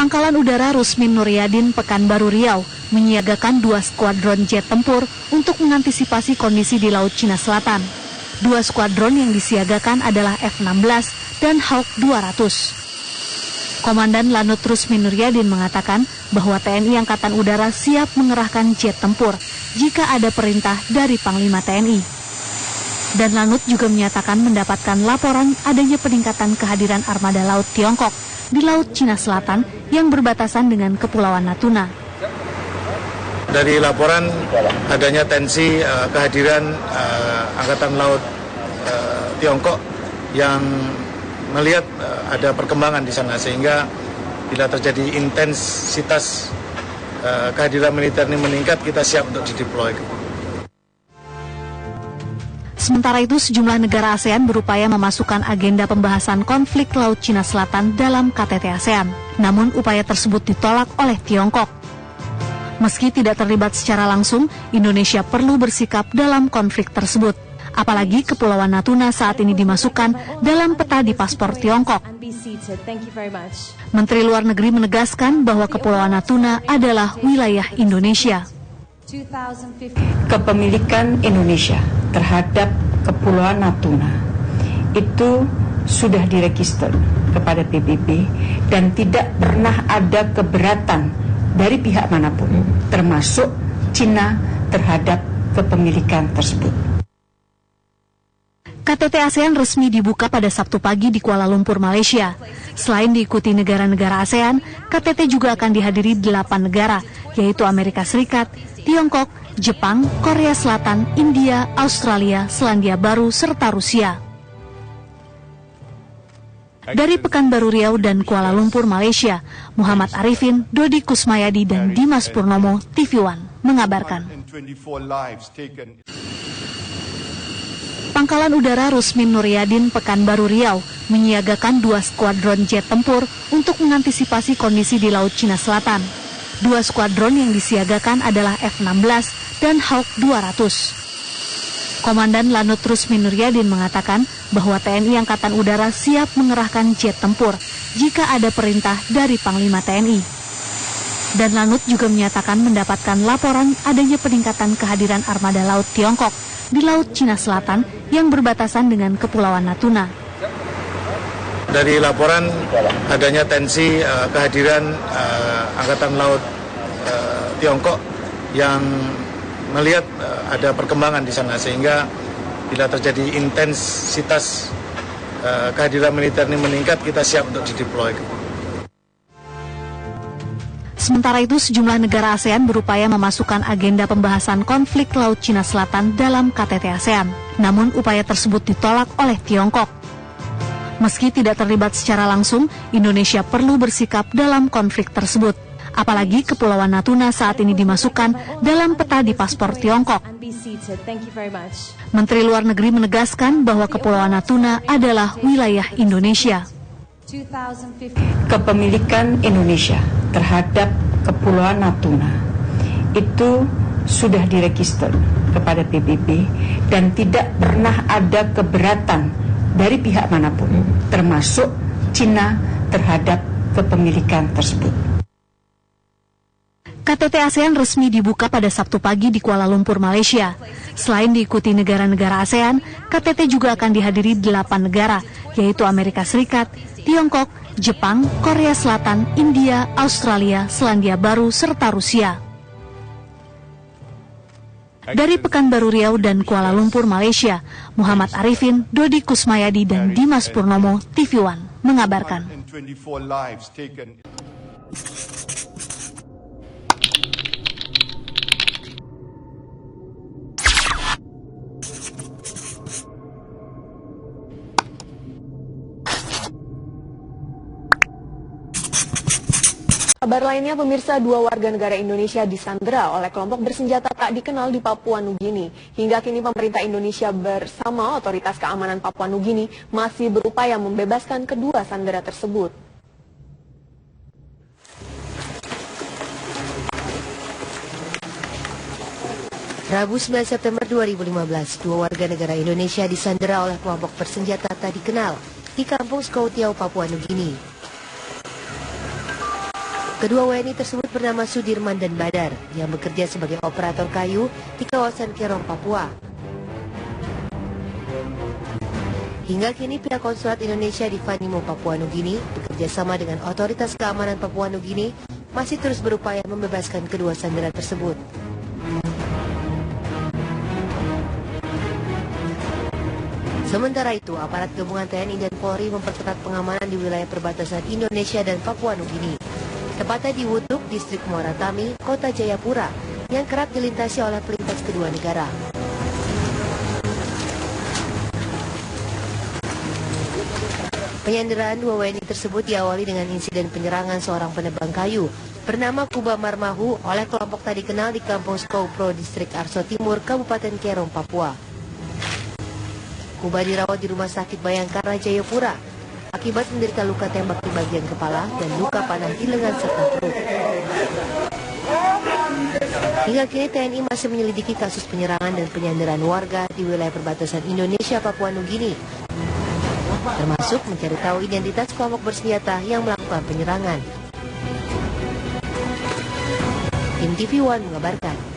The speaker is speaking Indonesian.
Pangkalan Udara Rusmin Nuryadin, Pekanbaru Riau, menyiagakan 2 skuadron jet tempur untuk mengantisipasi kondisi di Laut Cina Selatan. 2 skuadron yang disiagakan adalah F-16 dan Hawk 200. Komandan Lanut Rusmin Nuryadin mengatakan bahwa TNI Angkatan Udara siap mengerahkan jet tempur jika ada perintah dari Panglima TNI. Dan Lanut juga menyatakan mendapatkan laporan adanya peningkatan kehadiran armada laut Tiongkok di Laut Cina Selatan yang berbatasan dengan Kepulauan Natuna. Dari laporan adanya tensi kehadiran Angkatan Laut Tiongkok yang melihat ada perkembangan di sana, sehingga bila terjadi intensitas kehadiran militer ini meningkat, kita siap untuk dideploy. Sementara itu, sejumlah negara ASEAN berupaya memasukkan agenda pembahasan konflik Laut Cina Selatan dalam KTT ASEAN. Namun, upaya tersebut ditolak oleh Tiongkok. Meski tidak terlibat secara langsung, Indonesia perlu bersikap dalam konflik tersebut. Apalagi Kepulauan Natuna saat ini dimasukkan dalam peta di paspor Tiongkok. Menteri Luar Negeri menegaskan bahwa Kepulauan Natuna adalah wilayah Indonesia. Kepemilikan Indonesia terhadap Kepulauan Natuna itu sudah diregister kepada PBB dan tidak pernah ada keberatan dari pihak manapun, termasuk Cina, terhadap kepemilikan tersebut. KTT ASEAN resmi dibuka pada Sabtu pagi di Kuala Lumpur, Malaysia. Selain diikuti negara-negara ASEAN, KTT juga akan dihadiri 8 negara, yaitu Amerika Serikat, Tiongkok, Jepang, Korea Selatan, India, Australia, Selandia Baru, serta Rusia. Dari Pekanbaru Riau dan Kuala Lumpur, Malaysia, Muhammad Arifin, Dodi Kusmayadi, dan Dimas Purnomo, TV One, mengabarkan. Pangkalan Udara Rusmin Nuryadin, Pekanbaru Riau, menyiagakan 2 skuadron jet tempur untuk mengantisipasi kondisi di Laut Cina Selatan. 2 skuadron yang disiagakan adalah F-16 dan Hawk 200. Komandan Lanut Rusmin Nuryadin mengatakan bahwa TNI Angkatan Udara siap mengerahkan jet tempur jika ada perintah dari Panglima TNI. Dan Lanut juga menyatakan mendapatkan laporan adanya peningkatan kehadiran armada laut Tiongkok di Laut Cina Selatan yang berbatasan dengan Kepulauan Natuna. Dari laporan adanya tensi kehadiran Angkatan Laut Tiongkok yang melihat ada perkembangan di sana, sehingga bila terjadi intensitas kehadiran militer ini meningkat, kita siap untuk dideploy. Sementara itu, sejumlah negara ASEAN berupaya memasukkan agenda pembahasan konflik Laut Cina Selatan dalam KTT ASEAN. Namun, upaya tersebut ditolak oleh Tiongkok. Meski tidak terlibat secara langsung, Indonesia perlu bersikap dalam konflik tersebut. Apalagi Kepulauan Natuna saat ini dimasukkan dalam peta di paspor Tiongkok. Menteri Luar Negeri menegaskan bahwa Kepulauan Natuna adalah wilayah Indonesia. Kepemilikan Indonesia terhadap Kepulauan Natuna itu sudah diregister kepada PBB dan tidak pernah ada keberatan dari pihak manapun, termasuk Cina, terhadap kepemilikan tersebut. KTT ASEAN resmi dibuka pada Sabtu pagi di Kuala Lumpur, Malaysia. Selain diikuti negara-negara ASEAN, KTT juga akan dihadiri 8 negara, yaitu Amerika Serikat, Tiongkok, Jepang, Korea Selatan, India, Australia, Selandia Baru, serta Rusia. Dari Pekanbaru Riau dan Kuala Lumpur, Malaysia, Muhammad Arifin, Dodi Kusmayadi, dan Dimas Purnomo, TV One, mengabarkan. Kabar lainnya, pemirsa, 2 warga negara Indonesia disandera oleh kelompok bersenjata tak dikenal di Papua Nugini. Hingga kini pemerintah Indonesia bersama otoritas keamanan Papua Nugini masih berupaya membebaskan kedua sandera tersebut. Rabu 9 September 2015, 2 warga negara Indonesia disandera oleh kelompok bersenjata tak dikenal di kampung Skoutiau, Papua Nugini. Kedua WNI tersebut bernama Sudirman dan Badar yang bekerja sebagai operator kayu di kawasan Kerong, Papua. Hingga kini pihak konsulat Indonesia di Vanimo, Papua Nugini bekerja sama dengan otoritas keamanan Papua Nugini masih terus berupaya membebaskan kedua sandera tersebut. Sementara itu, aparat gabungan TNI dan Polri memperketat pengamanan di wilayah perbatasan Indonesia dan Papua Nugini. Tepatnya di Wuduk, distrik Muara Tami, kota Jayapura, yang kerap dilintasi oleh pelintas kedua negara. Penyanderaan dua WNI tersebut diawali dengan insiden penyerangan seorang penebang kayu bernama Kuba Marmahu oleh kelompok tak dikenal di Kampung Skoupro, distrik Arso Timur, Kabupaten Kerong, Papua. Kuba dirawat di Rumah Sakit Bayangkara, Jayapura, akibat menderita luka tembak di bagian kepala dan luka panah di lengan serta perut. Hingga kini TNI masih menyelidiki kasus penyerangan dan penyanderaan warga di wilayah perbatasan Indonesia Papua Nugini, termasuk mencari tahu identitas kelompok bersenjata yang melakukan penyerangan. Tim TV One mengabarkan.